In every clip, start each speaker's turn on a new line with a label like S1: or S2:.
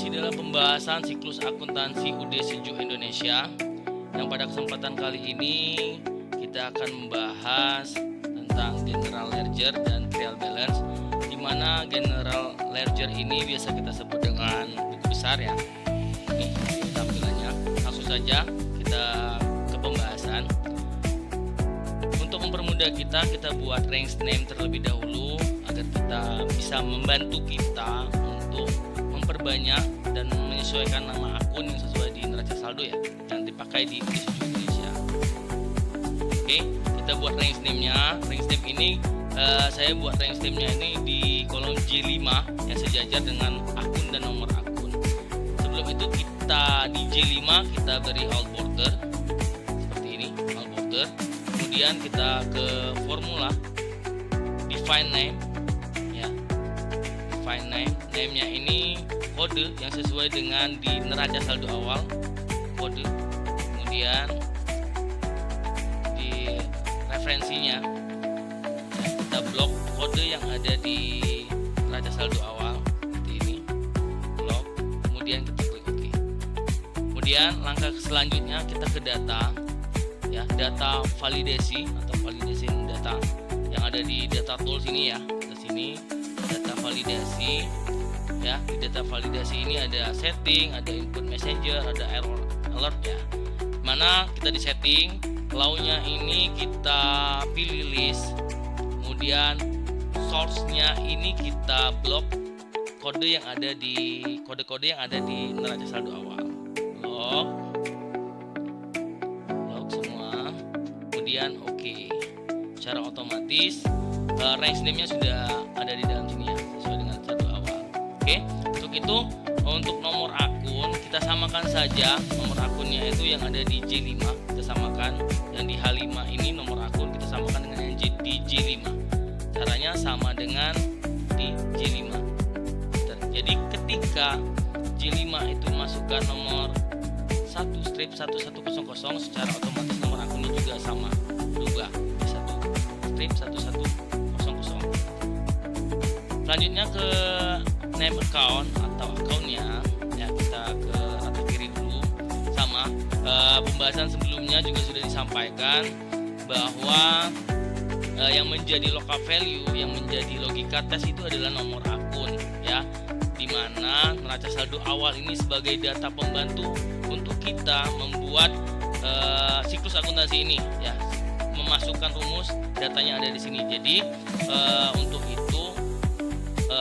S1: Masih dalam pembahasan siklus akuntansi UD Sejuk Indonesia, yang pada kesempatan kali ini kita akan membahas tentang General Ledger dan Trial Balance, di mana General Ledger ini biasa kita sebut dengan buku besar ya. Ini tampilannya. Langsung saja kita ke pembahasan. Untuk mempermudah kita buat range name terlebih dahulu agar kita bisa membantu kita untuk memperbanyak dan menyesuaikan nama akun yang sesuai di neraca saldo ya, yang dipakai di UD Sejuk Indonesia. Oke, kita buat range name-nya. Range name ini saya buat range name-nya ini di kolom J5 yang sejajar dengan akun dan nomor akun. Sebelum itu kita di J5 kita beri alt border seperti ini, alt border. Kemudian kita ke formula define name ya. Define name, name-nya ini kode yang sesuai dengan di neraca saldo awal, kode. Kemudian di referensinya ya, kita blok kode yang ada di neraca saldo awal seperti ini, blok. Kemudian kita klik OK. Kemudian langkah selanjutnya kita ke data ya, data validasi atau validasi data yang ada di data tools ini ya. Ke sini data validasi ya. Di data validasi ini ada setting, ada input messenger, ada error alert ya. Mana kita di setting, clause-nya ini kita pilih list. Kemudian source-nya ini kita blok kode yang ada di kode-kode yang ada di neraca saldo awal. Blok semua. Kemudian oke. Secara otomatis range name-nya sudah ada di dalam sini ya, sesuai dengan saldo awal. Oke, untuk itu untuk nomor akun kita samakan saja. Nomor akunnya itu yang ada di J5 kita samakan, yang di H5 ini nomor akun kita samakan dengan yang di J5. Caranya sama dengan di J5. Jadi ketika J5 itu masukkan nomor 1/1100, secara otomatis nomor akunnya juga sama, berubah di 1/1100. Selanjutnya ke name account atau akunnya ya, kita ke atas kiri dulu. Sama pembahasan sebelumnya juga sudah disampaikan bahwa yang menjadi local value, yang menjadi logika tes itu adalah nomor akun ya, dimana neraca saldo awal ini sebagai data pembantu untuk kita membuat siklus akuntansi ini ya, memasukkan rumus, datanya ada di sini. Jadi untuk itu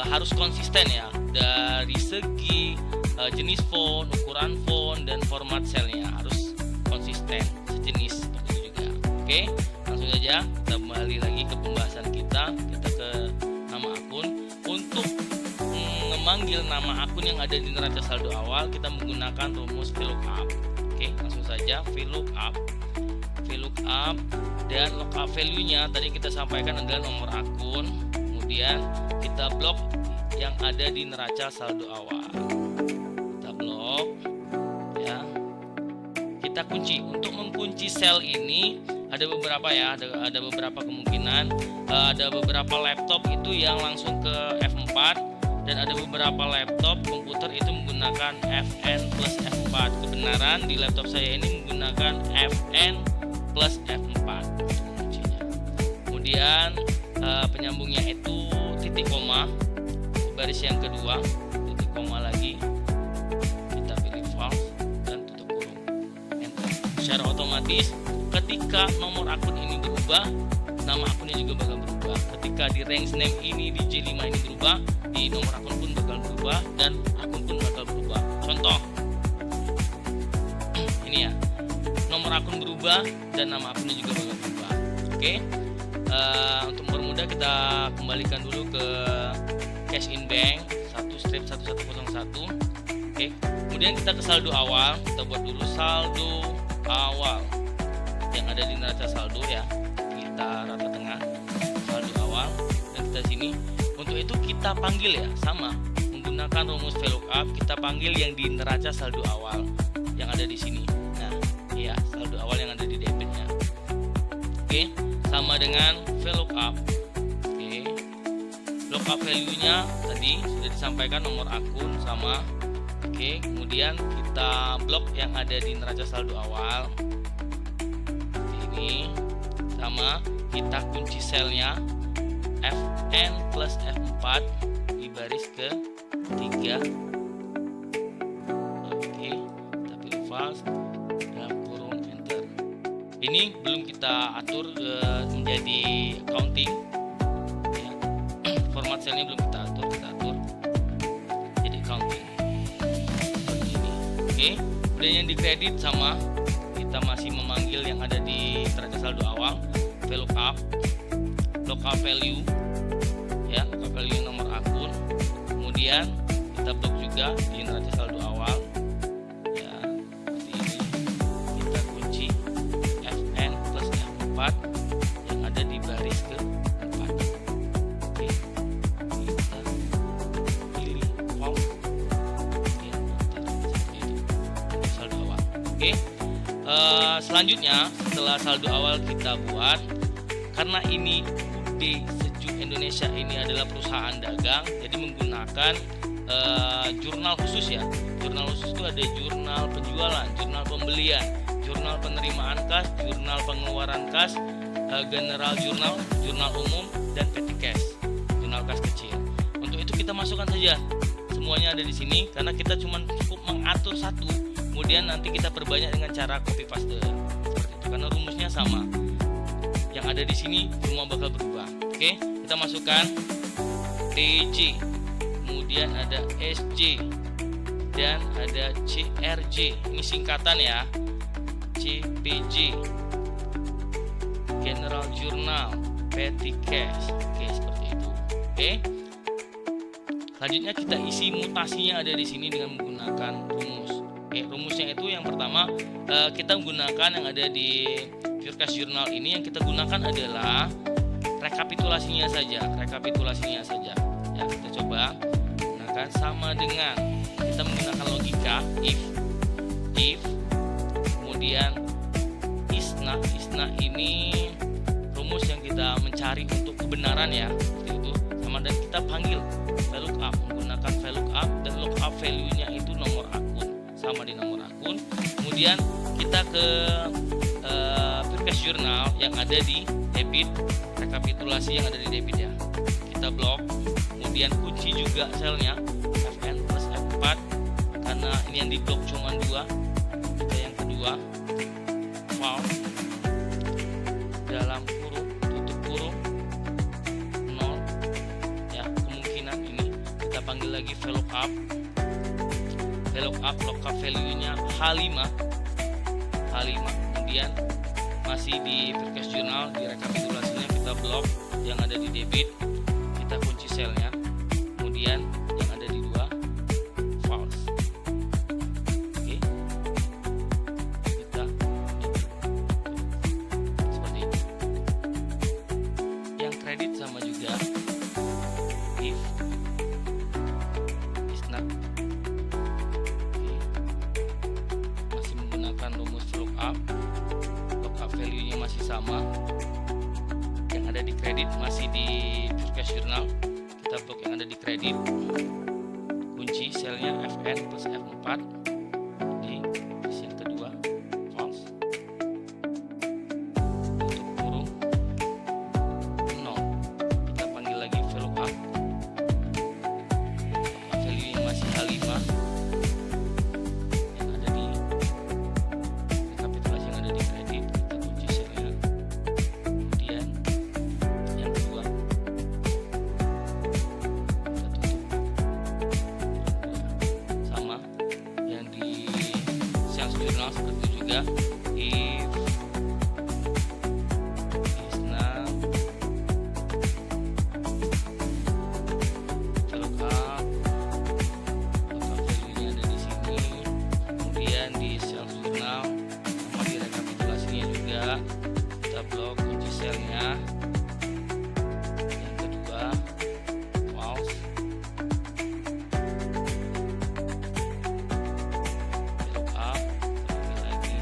S1: harus konsisten ya, dari segi jenis font, ukuran font, dan format selnya harus konsisten, sejenis seperti itu juga. Oke, langsung saja kita kembali lagi ke pembahasan kita ke nama akun. Untuk memanggil nama akun yang ada di neraca saldo awal, kita menggunakan rumus VLOOKUP. Oke, langsung saja VLOOKUP, dan lookup value-nya tadi kita sampaikan adalah nomor akun. Kemudian kita blok yang ada di neraca saldo awal, kita blok ya, kita kunci. Untuk mengunci sel ini ada beberapa ya, ada beberapa kemungkinan. Ada beberapa laptop itu yang langsung ke F4, dan ada beberapa laptop komputer itu menggunakan Fn plus F4. Kebenaran di laptop saya ini menggunakan Fn plus F4 kuncinya. Kemudian penyambungnya itu titik koma, baris yang kedua titik koma lagi, kita pilih false dan tutup kurung, enter. Secara otomatis ketika nomor akun ini berubah, nama akunnya juga bakal berubah. Ketika di range name ini di J5 ini berubah, di nomor akun pun bakal berubah dan akun pun bakal berubah. Contoh ini ya, nomor akun berubah dan nama akunnya juga bakal berubah. Oke, untuk mempermudah kita kembalikan dulu ke cash in bank 1/1101. Oke, kemudian kita ke saldo awal. Kita buat dulu saldo awal yang ada di neraca saldo ya, kita rata tengah saldo awal, dan kita sini. Untuk itu kita panggil ya, sama menggunakan rumus VLOOKUP, kita panggil yang di neraca saldo awal yang ada di sini. Nah ya, saldo awal yang ada di debitnya. Oke, sama dengan VLOOKUP. Oke, lookup value nya tadi sudah disampaikan, nomor akun sama. Oke, kemudian kita blok yang ada di neraca saldo awal. Ini sama, kita kunci selnya Fn plus F4 di baris ke-3. Oke, kita pilih false dalam kurung enter. Ini belum kita atur menjadi counting ya. Format selnya belum kita atur jadi counting seperti ini. Oke, kemudian yang di kredit sama, kita masih memanggil yang ada di neraca saldo awal, VLOOKUP, lookup value ya, lookup value nomor akun. Kemudian kita blok juga di neraca saldo awal ya, seperti ini. Kita kunci Fn plus F4 yang ada di baris ke-4. Oke, kita pilih form ya, seperti itu saldo awal. Oke, selanjutnya setelah saldo awal kita buat, karena ini UD Sejuk Indonesia ini adalah perusahaan dagang, jadi menggunakan jurnal khusus ya. Jurnal khusus itu ada jurnal penjualan, jurnal pembelian, jurnal penerimaan kas, jurnal pengeluaran kas, general jurnal, jurnal umum, dan petty cash, jurnal kas kecil. Untuk itu kita masukkan saja semuanya ada di sini, karena kita cuma cukup mengatur satu, kemudian nanti kita perbanyak dengan cara copy paste seperti itu, karena rumusnya sama. Yang ada di sini semua bakal berubah. Oke, kita masukkan PJ, kemudian ada SJ, dan ada CRJ. Ini singkatan ya, CPJ, General Journal, Petty Cash. Oke, seperti itu. Oke. Selanjutnya kita isi mutasinya ada di sini dengan menggunakan rumus. Oke, rumusnya itu yang pertama kita menggunakan yang ada di Forecast Journal ini, yang kita gunakan adalah rekapitulasinya saja, Ya, kita coba gunakan sama dengan kita menggunakan logika if, kemudian isna ini rumus yang kita mencari untuk kebenaran ya, seperti itu. Sama, dan kita panggil VLOOKUP menggunakan VLOOKUP, dan lookup value-nya itu nomor akun, sama di nomor akun. Kemudian kita ke Forecast Journal yang ada di debit, rekapitulasi yang ada di debit ya, kita blok. Kemudian kunci juga selnya Fn plus F4, karena ini yang di blok cuma 2. Kita yang kedua, wow, dalam kurung, tutup kurung 0 ya, kemungkinan ini kita panggil lagi VLOOKUP, lookup value-nya H5, kemudian masih di Forecast Journal, di rekapitulasinya kita blok yang ada di debit, kita kunci selnya, kemudian yang ada di 2 false. Oke, kita seperti itu. Yang kredit sama juga, if is not. Oke, masih menggunakan rumus VLOOKUP, value-nya masih sama. Yang ada di kredit masih di Forecast Journal, kita blok yang ada di kredit, kunci selnya Fn plus F4 di sel kedua false, tutup kurung 0, kita panggil lagi VLOOKUP, value-nya masih H5 yang ada di rekapitulasi yang ada di kredit, kita kunci selnya, kemudian yang kedua kita tutup, sama yang di sales journal seperti itu juga, if is not, VLOOKUP, value-nya ada di sini, kemudian di sales journal sama di rekapitulasinya juga kita blok, kunci selnya, yang kedua false, VLOOKUP, lagi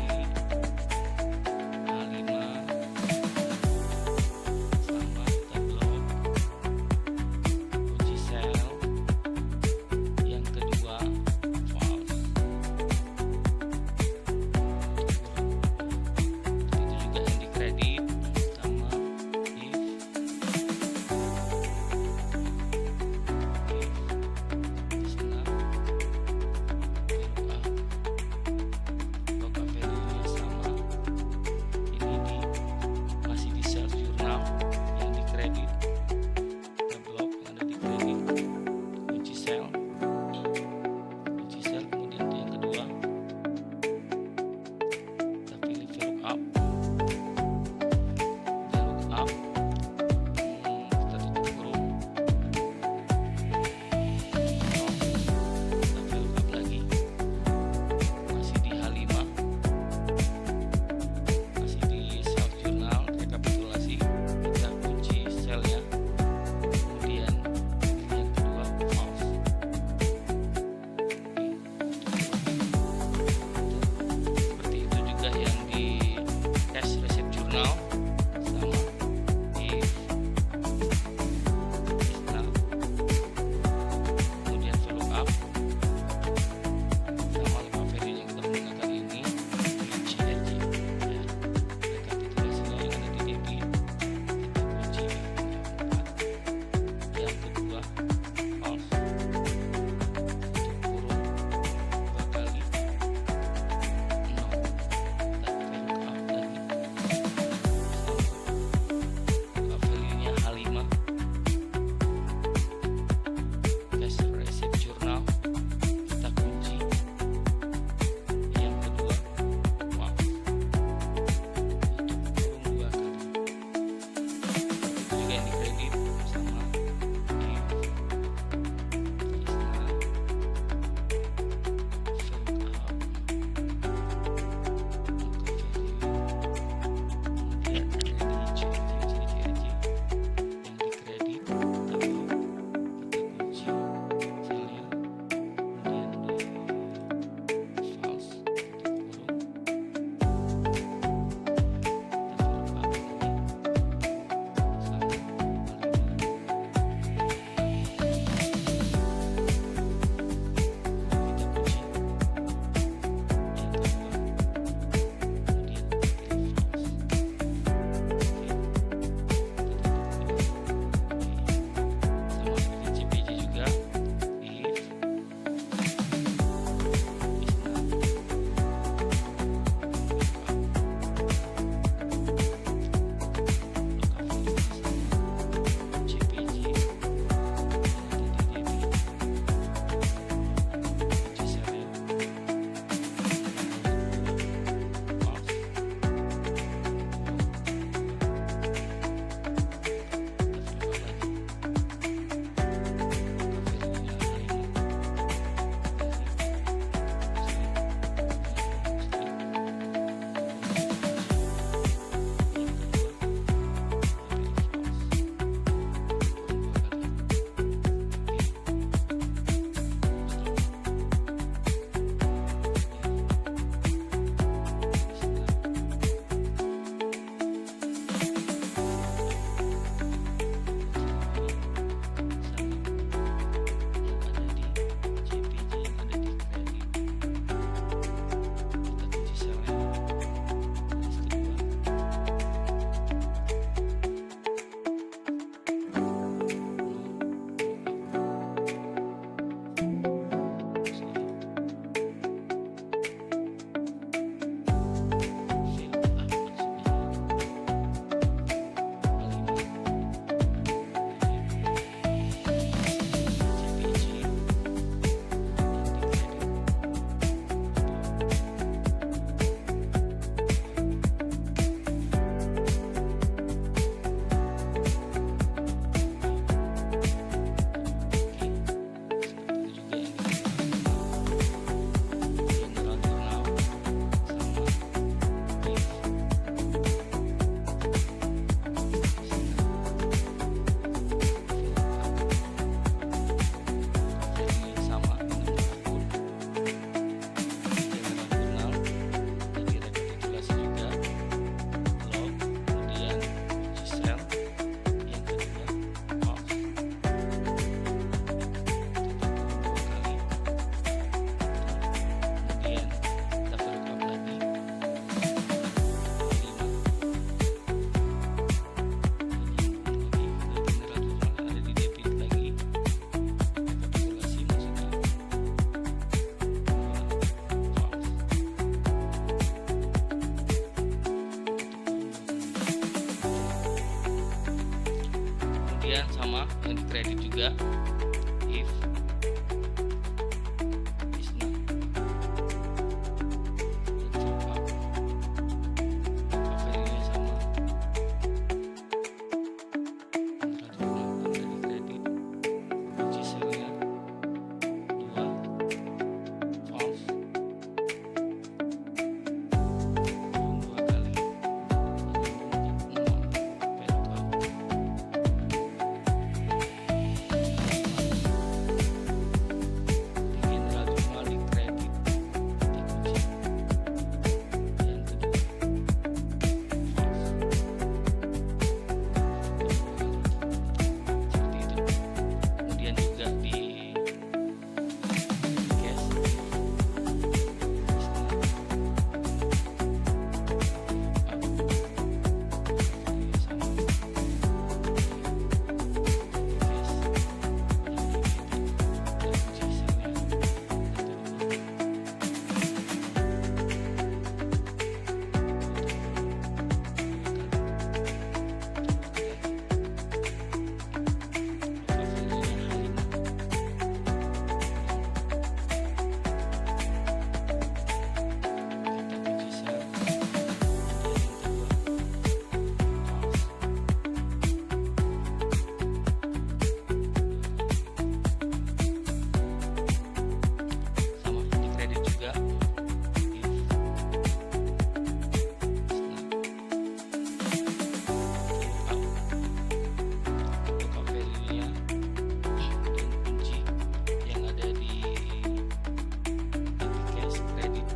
S1: kredit juga if is not true up, maka value-nya sama. Dari kredit kunci selnya 2 false, dua kali general jurnal di kredit dikunci. Yang kedua false, seperti itu. Kemudian juga di cash sama di kredit juga if buka value-nya dan kunci yang ada di cash kredit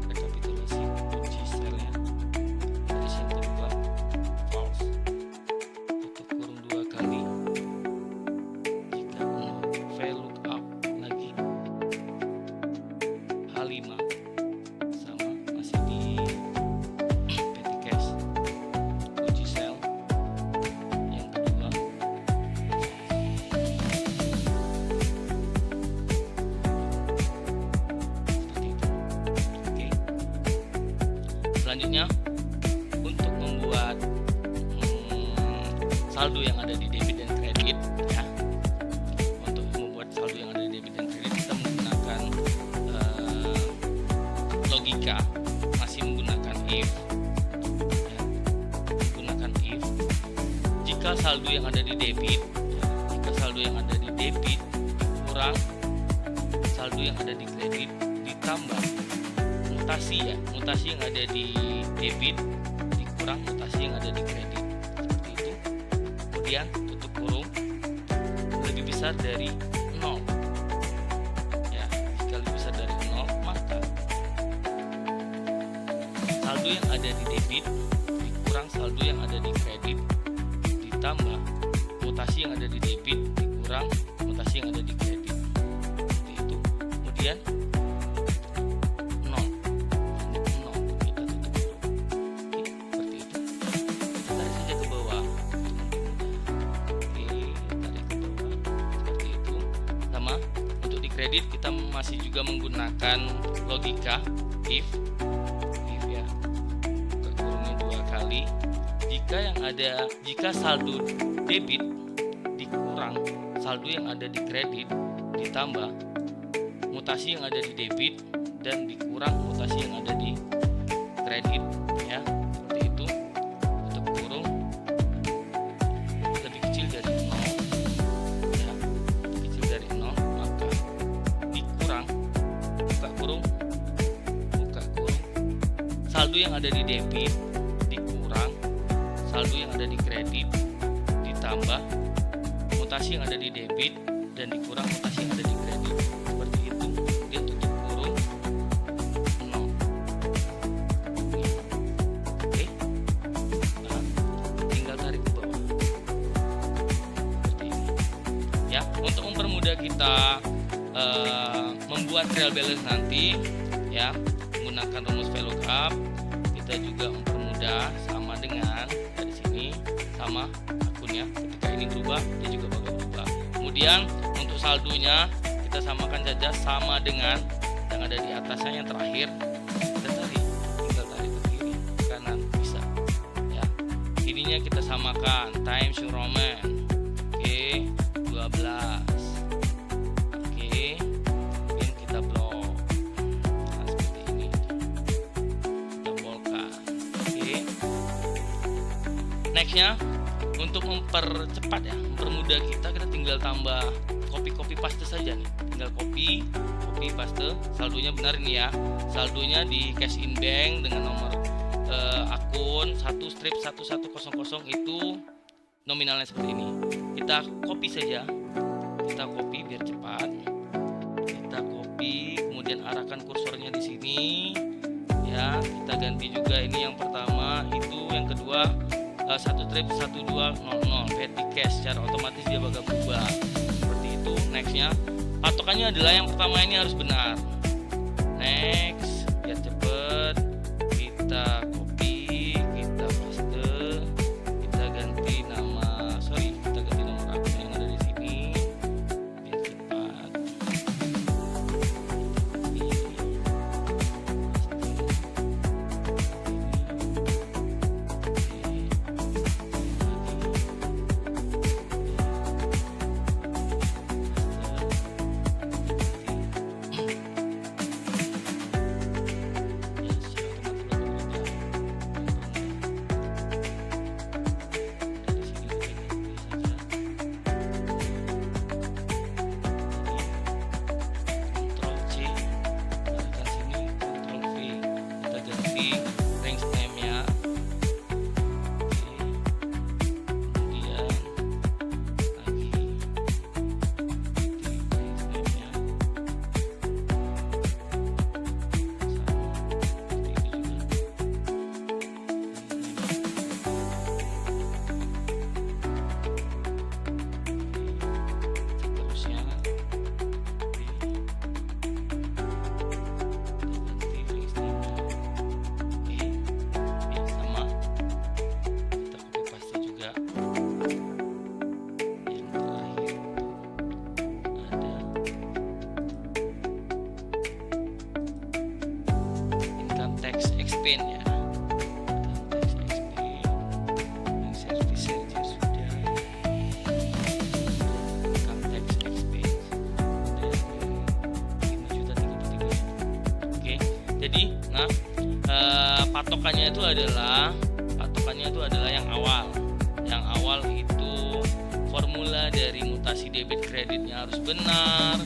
S1: rekapitulasi kunci selnya. Terus yang kedua false, tutup kurung 2 kali jika VLOOKUP lagi H5 sama masih di petty cash kunci sel yang kedua seperti itu. Oke, selanjutnya untuk membuat saldo yang ada di debit dan kredit ya. Untuk membuat saldo yang ada di debit dan kredit kita menggunakan logika, masih menggunakan if ya. Menggunakan if jika saldo yang ada di debit ya, jika saldo yang ada di debit kurang saldo yang ada di kredit ditambah mutasi ya, mutasi yang ada di debit dikurang mutasi yang ada di kredit, seperti itu. Kemudian tutup kurung lebih besar dari 0 ya. Jika lebih besar dari 0 maka saldo yang ada di debit dikurang saldo yang ada di kredit ditambah mutasi yang ada di debit dikurang mutasi yang ada di kredit, seperti itu. Kemudian 0 kita tutup kurung. Oke, seperti itu. Kita tarik saja ke bawah untuk mempermudah. Oke, tarik ke bawah seperti itu. Sama untuk di kredit kita masih juga menggunakan logika if ya. Buka kurungnya 2 kali jika saldo debit dikurang saldo yang ada di kredit ditambah mutasi yang ada di debit dan dikurang mutasi yang ada di kredit ya, seperti itu. Tutup kurung lebih kecil dari 0 ya, lebih kecil dari 0 maka dikurang buka kurung saldo yang ada di debit dikurang saldo yang ada di kredit ditambah mutasi yang ada di debit dan dikurang mutasi yang ada di kredit, seperti itu. Dia tutup kurung 0. Oke, nah, tinggal tarik ke bawah seperti ini ya. Untuk mempermudah kita membuat trial balance nanti ya menggunakan rumus VLOOKUP, kita juga mempermudah sama dengan dari sini sama akunnya. Ketika ini berubah dia juga bakal berubah. Kemudian untuk saldonya kita samakan saja sama dengan yang ada di atasnya yang terakhir. Kita tinggal tarik ke kiri kanan bisa ya. Ininya kita samakan times Roman. Oke, 12 Oke, kemudian kita blok. Nah, seperti ini. Kita bolkan. Oke. Nextnya, untuk mempercepat ya, mempermudah kita tinggal tambah copy paste saja nih. Tinggal copy paste. Saldonya benar ini ya. Saldonya di cash in bank dengan nomor akun 1/1100 itu nominalnya seperti ini. Kita copy saja. Kita copy biar cepat. Kita copy, kemudian arahkan kursornya di sini. Ya, kita ganti juga ini yang pertama, itu yang kedua 1/1200 petty cash, secara otomatis dia bakal berubah seperti itu. Nextnya, patokannya adalah yang pertama ini harus benar. Next, biar cepet, kita copy, kita paste, kita ganti nomor akun yang ada di sini biar cepat. Expense ya, tax expense, service charge sudah, income tax expense dari 5.033. Oke, jadi patokannya itu adalah yang awal. Yang awal itu formula dari mutasi debit kreditnya harus benar.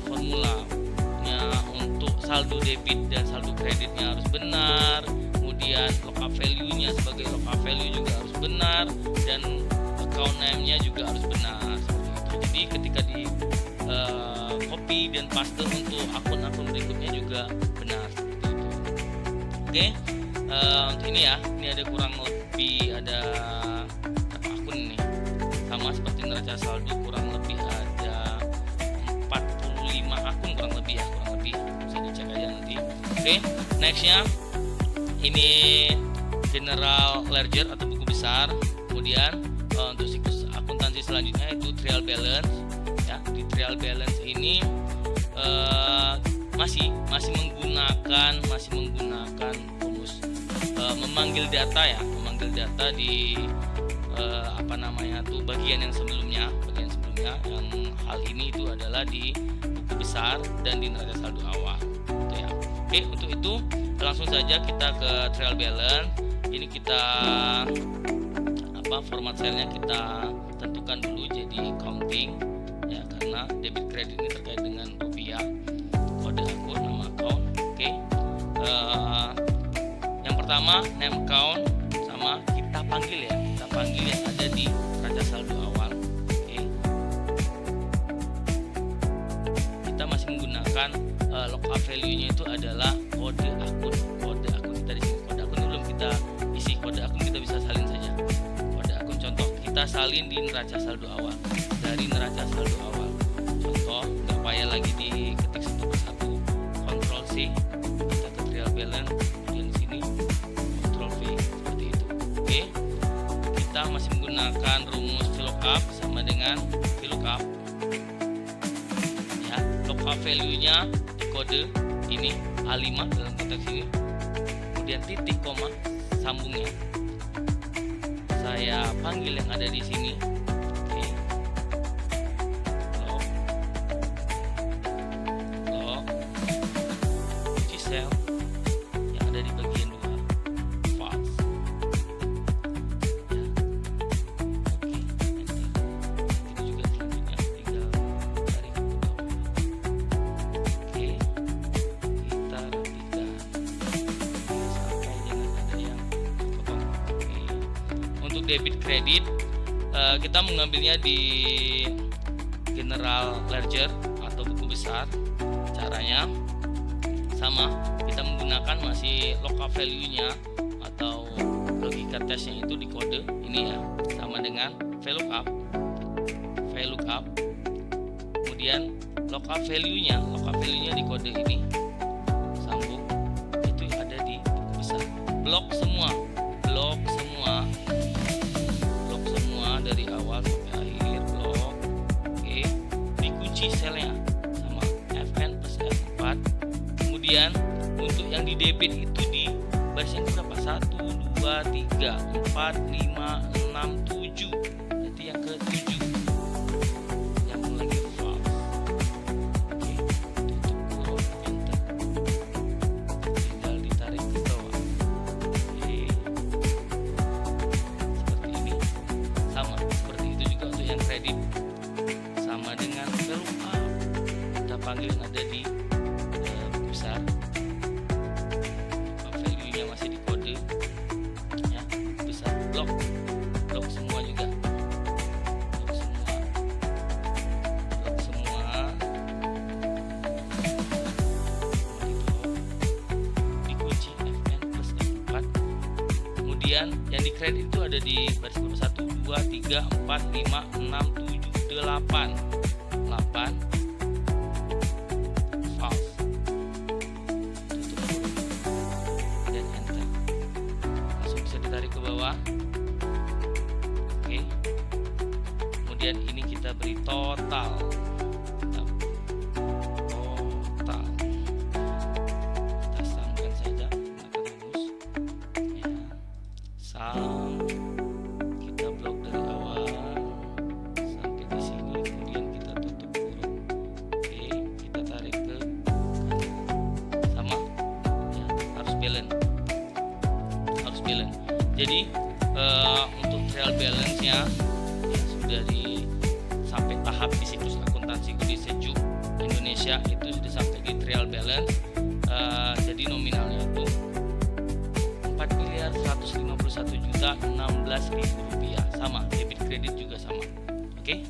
S1: Formulanya untuk saldo debit dan saldo kreditnya harus benar. Kemudian lockup value-nya sebagai lockup value juga harus benar, dan account name-nya juga harus benar seperti itu. Jadi ketika di copy dan paste untuk akun-akun berikutnya juga benar seperti itu. Oke, untuk ini ya, ini ada kurang lebih ada berapa akun ini, sama seperti neraca saldo kurang lebih ada 45 akun kurang lebih bisa dicek aja nanti. Oke, nextnya ini general ledger atau buku besar. Kemudian untuk siklus akuntansi selanjutnya itu trial balance ya. Di trial balance ini masih menggunakan rumus memanggil data di bagian sebelumnya yang hal ini itu adalah di buku besar dan di neraca saldo awal gitu ya. Oke, untuk itu langsung saja kita ke trial balance. Ini kita format selnya kita tentukan dulu jadi accounting ya, karena debit kredit ini terkait dengan rupiah. Kode akun, nama account. Oke, yang pertama name account, sama kita panggil yang ada di neraca saldo awal. Oke, kita masih menggunakan lockup value-nya itu adalah kode akun kita di sini. Kode akun belum kita isi, kode akun kita bisa salin saja. Kode akun contoh kita salin di neraca saldo awal, dari neraca saldo awal. Contoh, nggak payah lagi diketik satu persatu. Ctrl C, kita ke trial balance, kemudian di sini Ctrl V seperti itu. Oke, kita masih menggunakan rumus VLOOKUP sama dengan VLOOKUP. Ya, lookup value-nya di kode ini A5 dalam konteks ini, kemudian titik koma sambungnya saya panggil yang ada di sini. Oke. sel yang ada di bagian 2 false. Ya. Oke, enter. Itu juga selanjutnya tinggal tarik ke bawah. Oke, kita rapikan sampai jangan ada yang kepotong. Oke. Untuk debit kredit kita mengambilnya di general ledger atau buku besar. Caranya sama, kita menggunakan masih lookup value-nya atau logika tesnya itu di kode ini ya, sama dengan VLOOKUP. Kemudian lookup value-nya di kode ini sambung, itu ada di buku besar. Blok semua dari awal sampai akhir, blok. Oke, dikunci selnya sama Fn plus F4. Kemudian untuk yang di debit itu di baris yang berapa? 1, 2, 3, 4, 5, 6, 7. Jadi yang ke-7 yang lagi false. Oke, tutup kurung, enter. Tinggal ditarik ke bawah. Oke, seperti ini. Sama seperti itu juga untuk yang kredit, sama dengan VLOOKUP. Kita panggil ada di buku besar. Value-nya masih di kode ya, buku besar. Blok semua juga, blok semua dikunci Fn plus F4. Kemudian yang di kredit itu ada di baris berapa? 1, 2, 3, 4, 5, 6, 7, 8 false. Tutup kurung dan enter. Langsung bisa ditarik ke bawah. Oke. Kemudian ini kita beri total. Kita samakan saja, gunakan rumus ya. Kita blok dari awal sampai di sini, kemudian kita tutup kurung. Oke, kita tarik ke kanan. Sama ya, harus balance. Jadi untuk trial balance-nya ya, sudah sampai tahap di situs akuntansi UD Sejuk Indonesia itu sudah sampai di trial balance. Jadi nominalnya itu 4.151.016.000 rupiah. Sama, debit kredit juga sama. Oke.